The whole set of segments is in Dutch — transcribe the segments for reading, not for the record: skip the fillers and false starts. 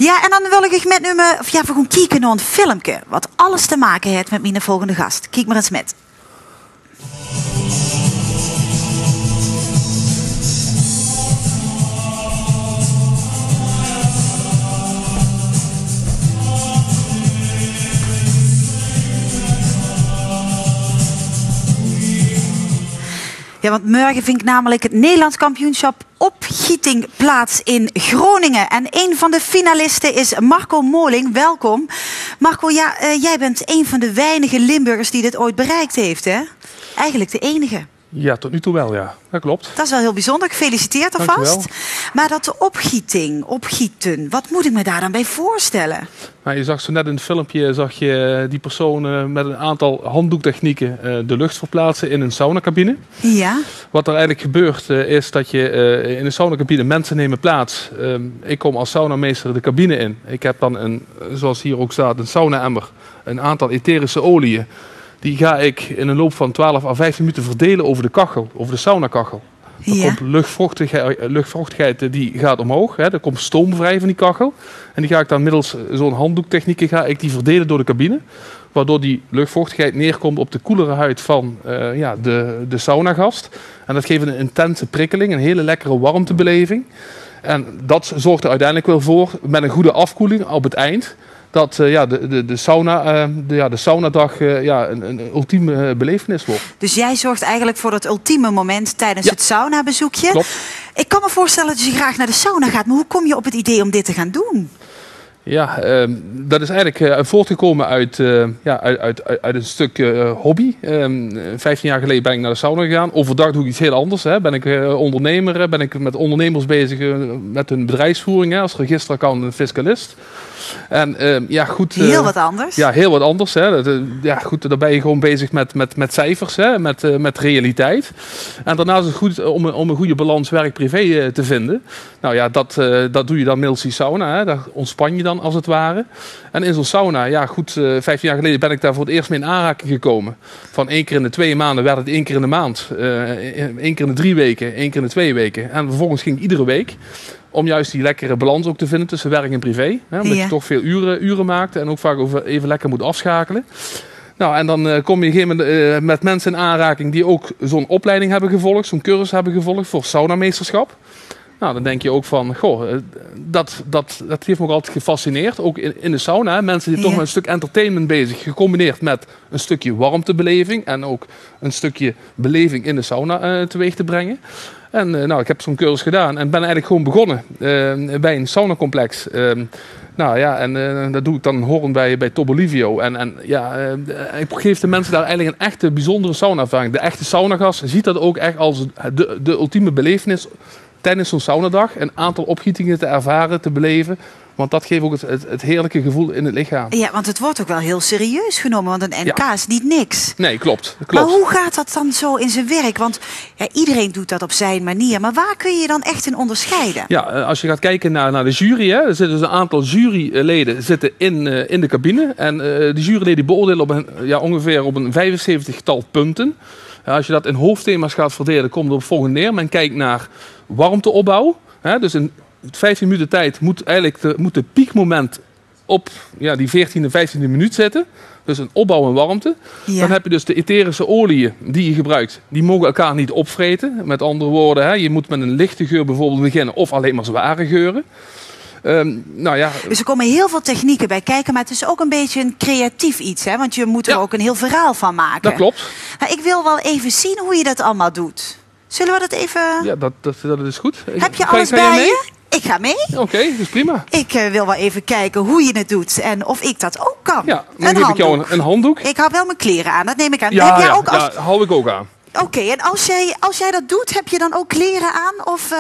Ja, en dan wil ik met u we gaan kijken naar een filmpje. Wat alles te maken heeft met mijn volgende gast. Kijk maar eens met. Ja, want morgen vindt namelijk het Nederlands kampioenschap opgieting plaats in Groningen. En een van de finalisten is Marco Moling. Welkom. Marco, ja, jij bent een van de weinige Limburgers die dit ooit bereikt heeft, hè? Eigenlijk de enige. Ja, tot nu toe wel, ja. Dat klopt. Dat is wel heel bijzonder. Gefeliciteerd alvast. Maar dat de opgieten, wat moet ik me daar dan bij voorstellen? Nou, je zag zo net in het filmpje die persoon met een aantal handdoektechnieken de lucht verplaatsen in een saunacabine. Ja. Wat er eigenlijk gebeurt is dat je in een saunacabine mensen nemen plaats. Ik kom als saunameester de cabine in. Ik heb dan zoals hier ook staat, een sauna-emmer, een aantal etherische oliën. Die ga ik in een loop van 12 à 15 minuten verdelen over de kachel, over de saunakachel. Er komt luchtvochtigheid die gaat omhoog. Hè. Er komt stoom vrij van die kachel. En die ga ik dan middels zo'n handdoektechniek die verdelen door de cabine. Waardoor die luchtvochtigheid neerkomt op de koelere huid van de saunagast. En dat geeft een intense prikkeling, een hele lekkere warmtebeleving. En dat zorgt er uiteindelijk wel voor, met een goede afkoeling op het eind, dat de saunadag een ultieme belevenis wordt. Dus jij zorgt eigenlijk voor dat ultieme moment tijdens het saunabezoekje. Klopt. Ik kan me voorstellen dat je graag naar de sauna gaat, maar hoe kom je op het idee om dit te gaan doen? Ja, dat is eigenlijk voortgekomen uit een stuk hobby. 15 jaar geleden ben ik naar de sauna gegaan. Overdag doe ik iets heel anders. Hè. Ben ik ondernemer, ben ik met ondernemers bezig met hun bedrijfsvoering als registeraccountant en fiscalist. En heel wat anders. Ja, heel wat anders. Hè. Daar ben je gewoon bezig met cijfers, hè, met realiteit. En daarnaast is het goed om een goede balans werk-privé te vinden. Nou ja, dat doe je dan middels die sauna. Hè. Daar ontspan je dan als het ware. En in zo'n sauna, 15 jaar geleden ben ik daar voor het eerst mee in aanraking gekomen. Van 1 keer in de 2 maanden werd het 1 keer in de maand. 1 keer in de 3 weken, 1 keer in de 2 weken. En vervolgens ging ik iedere week. Om juist die lekkere balans ook te vinden tussen werk en privé. Hè, omdat je toch veel uren maakt en ook vaak even lekker moet afschakelen. Nou, en dan kom je op een gegeven moment met mensen in aanraking die ook zo'n opleiding hebben gevolgd, zo'n cursus hebben gevolgd voor saunameesterschap. Nou, dan denk je ook van, dat heeft me ook altijd gefascineerd. Ook in de sauna, hè, mensen die toch met een stuk entertainment bezig, gecombineerd met een stukje warmtebeleving en ook een stukje beleving in de sauna teweeg te brengen. En ik heb zo'n cursus gedaan en ben eigenlijk gewoon begonnen bij een saunacomplex. Dat doe ik dan horend bij Tobolivio. Ik geef de mensen daar eigenlijk een echte bijzondere sauna-ervaring. De echte saunagast ziet dat ook echt als de ultieme belevenis tijdens zo'n saunadag. Een aantal opgietingen te ervaren, te beleven. Want dat geeft ook het heerlijke gevoel in het lichaam. Ja, want het wordt ook wel heel serieus genomen. Want een NK is niet niks. Nee, klopt. Maar hoe gaat dat dan zo in zijn werk? Want iedereen doet dat op zijn manier. Maar waar kun je dan echt in onderscheiden? Ja, als je gaat kijken naar de jury. Hè, er zitten dus een aantal juryleden in de cabine. En de juryleden beoordelen ongeveer op een 75-tal punten. Als je dat in hoofdthema's gaat verdelen, komt het op volgende neer. Men kijkt naar warmteopbouw. Hè, dus in 15 minuten tijd moet de piekmoment op die 14e, 15e minuut zitten. Dus een opbouw en warmte. Ja. Dan heb je dus de etherische oliën die je gebruikt. Die mogen elkaar niet opvreten. Met andere woorden, je moet met een lichte geur bijvoorbeeld beginnen. Of alleen maar zware geuren. Dus er komen heel veel technieken bij kijken. Maar het is ook een beetje een creatief iets. Hè? Want je moet er ook een heel verhaal van maken. Dat klopt. Nou, ik wil wel even zien hoe je dat allemaal doet. Zullen we dat even... Ja, dat is goed. Heb je alles bij je? Ik ga mee. Oké, dat is prima. Ik wil wel even kijken hoe je het doet en of ik dat ook kan. Ja, dan geef ik jou een handdoek. Ik hou wel mijn kleren aan, dat neem ik aan. Ja, heb jij ook hou ik ook aan. Oké, en als jij dat doet, heb je dan ook kleren aan? Of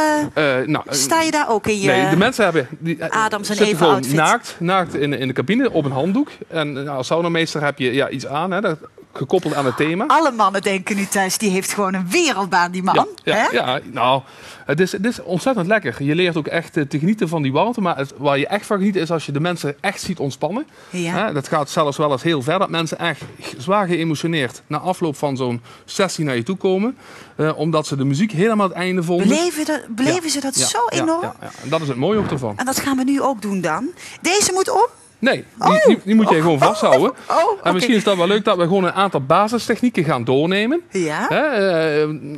sta je daar ook in je... Nee, de mensen hebben Adams en zitten Eva gewoon outfit. naakt in de cabine op een handdoek. En als saunameester heb je iets aan. Hè, dat gekoppeld aan het thema. Alle mannen denken nu thuis, die heeft gewoon een wereldbaan, die man. Ja, nou, het is ontzettend lekker. Je leert ook echt te genieten van die warmte. Maar waar je echt van geniet is als je de mensen echt ziet ontspannen. Ja. Dat gaat zelfs wel eens heel ver. Dat mensen echt zwaar geëmotioneerd na afloop van zo'n sessie naar je toe komen. Omdat ze de muziek helemaal het einde vonden. Beleven ze dat zo enorm? Ja. En dat is het mooie ook ervan. En dat gaan we nu ook doen dan. Deze moet om? Nee, die moet je gewoon vasthouden. En misschien is dat wel leuk dat we gewoon een aantal basistechnieken gaan doornemen. Ja.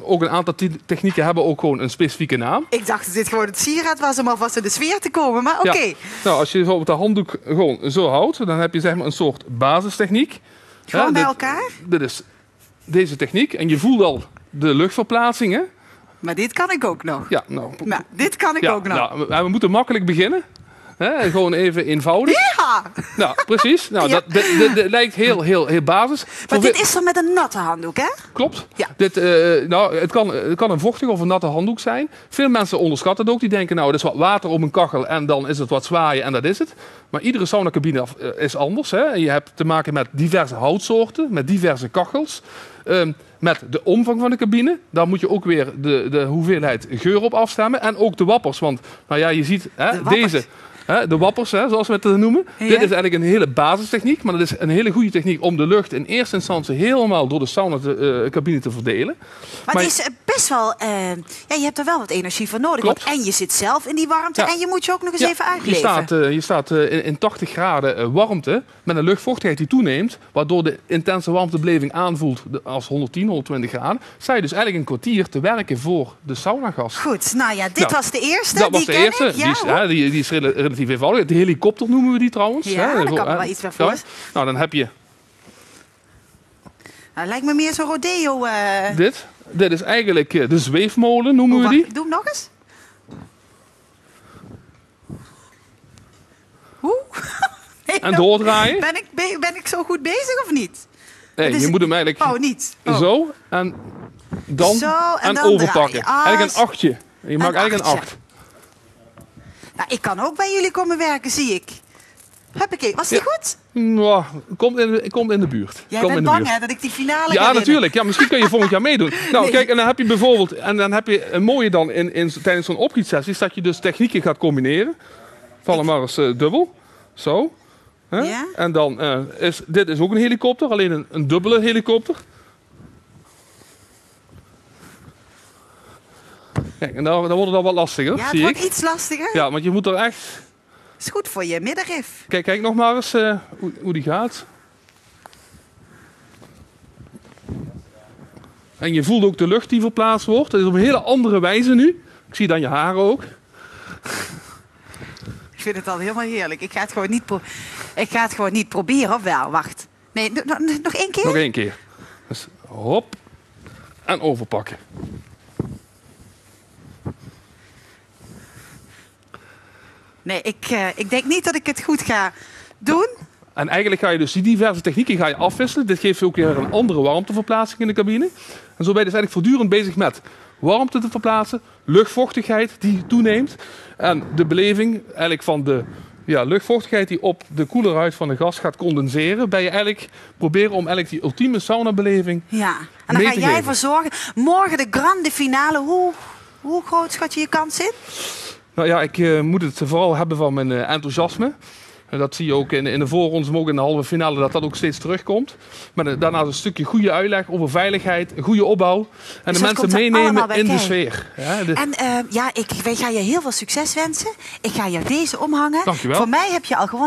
Ook een aantal technieken hebben ook gewoon een specifieke naam. Ik dacht, het dit gewoon het sieraad was om alvast in de sfeer te komen, maar oké. Ja. Nou, als je bijvoorbeeld de handdoek gewoon zo houdt, dan heb je zeg maar een soort basistechniek. Gewoon bij elkaar? Dit is deze techniek. En je voelt al de luchtverplaatsingen. Maar dit kan ik ook nog. Ja, nou dit kan ik ook nog. Nou, we moeten makkelijk beginnen. Gewoon even eenvoudig. Ja! Nou, precies. Nou, Ja. dat lijkt heel basis. Maar dit is dan met een natte handdoek, hè? Klopt. Ja. Het kan een vochtige of een natte handdoek zijn. Veel mensen onderschatten het ook. Die denken, nou, er is wat water op een kachel en dan is het wat zwaaien en dat is het. Maar iedere saunacabine is anders. Hè? Je hebt te maken met diverse houtsoorten, met diverse kachels. Met de omvang van de cabine. Daar moet je ook weer de hoeveelheid geur op afstemmen. En ook de wappers. Want nou ja, je ziet deze... De wappers, zoals we het noemen. Ja. Dit is eigenlijk een hele basistechniek. Maar dat is een hele goede techniek om de lucht in eerste instantie helemaal door de saunacabine te verdelen. Maar het is best wel... je hebt er wel wat energie voor nodig. Klopt. Want en je zit zelf in die warmte en je moet je ook nog eens even uitleven. Je staat in 80 graden warmte met een luchtvochtigheid die toeneemt. Waardoor de intense warmtebeleving aanvoelt als 110, 120 graden. Sta je dus eigenlijk een kwartier te werken voor de saunagast. Goed, nou ja, dit was de eerste. Dat was de eerste. Die is relatief eenvoudig. De helikopter noemen we die trouwens. Ja, daar kan me wel iets bij voor. Nou, dan heb je... Nou, lijkt me meer zo'n rodeo. Dit is eigenlijk de zweefmolen, noemen we die. Doe hem nog eens. Hoe? En doordraaien. Ben ik zo goed bezig of niet? Nee, je moet hem eigenlijk niet. Zo en dan zo, en dan overpakken. Eigenlijk een achtje. Je maakt eigenlijk een 8. Nou, ik kan ook bij jullie komen werken, zie ik. Huppakee, was die goed? Nou, komt in de buurt. Jij bent bang, hè, dat ik die finale ga winnen? Natuurlijk. Ja, misschien kun je volgend jaar meedoen. Nou, kijk, en dan heb je bijvoorbeeld... En dan heb je een mooie dan tijdens zo'n opgietsessie... is dat je dus technieken gaat combineren. Val hem maar eens dubbel. Zo. Ja? En dan dit is ook een helikopter. Alleen een dubbele helikopter. Kijk, en dan wordt het al wat lastiger, ja, zie ik. het wordt iets lastiger. Ja, want je moet er echt... Is goed voor je middenrif. Kijk nog maar eens hoe die gaat. En je voelt ook de lucht die verplaatst wordt. Dat is op een hele andere wijze nu. Ik zie dan je haren ook. Ik vind het al helemaal heerlijk. Ik ga het gewoon niet proberen, of wel? Wacht. Nee, nog één keer? Nog één keer. Dus hop. En overpakken. Nee, ik denk niet dat ik het goed ga doen. En eigenlijk ga je dus die diverse technieken afwisselen. Dit geeft ook weer een andere warmteverplaatsing in de cabine. En zo ben je dus eigenlijk voortdurend bezig met warmte te verplaatsen, luchtvochtigheid die toeneemt en de beleving eigenlijk van de luchtvochtigheid die op de koelerhuid van de gas gaat condenseren. Ben je eigenlijk proberen om eigenlijk die ultieme saunabeleving Ja, en dan ga jij ervoor zorgen. Morgen de grande finale. Hoe groot schat je kans in? Nou ja, ik moet het vooral hebben van mijn enthousiasme. En dat zie je ook in de voorrondes, maar ook in de halve finale, dat ook steeds terugkomt. Maar daarnaast een stukje goede uitleg over veiligheid, een goede opbouw. En dus de mensen meenemen in de sfeer. Ja, ik ga je heel veel succes wensen. Ik ga je deze omhangen. Dankjewel. Voor mij heb je al gewonnen.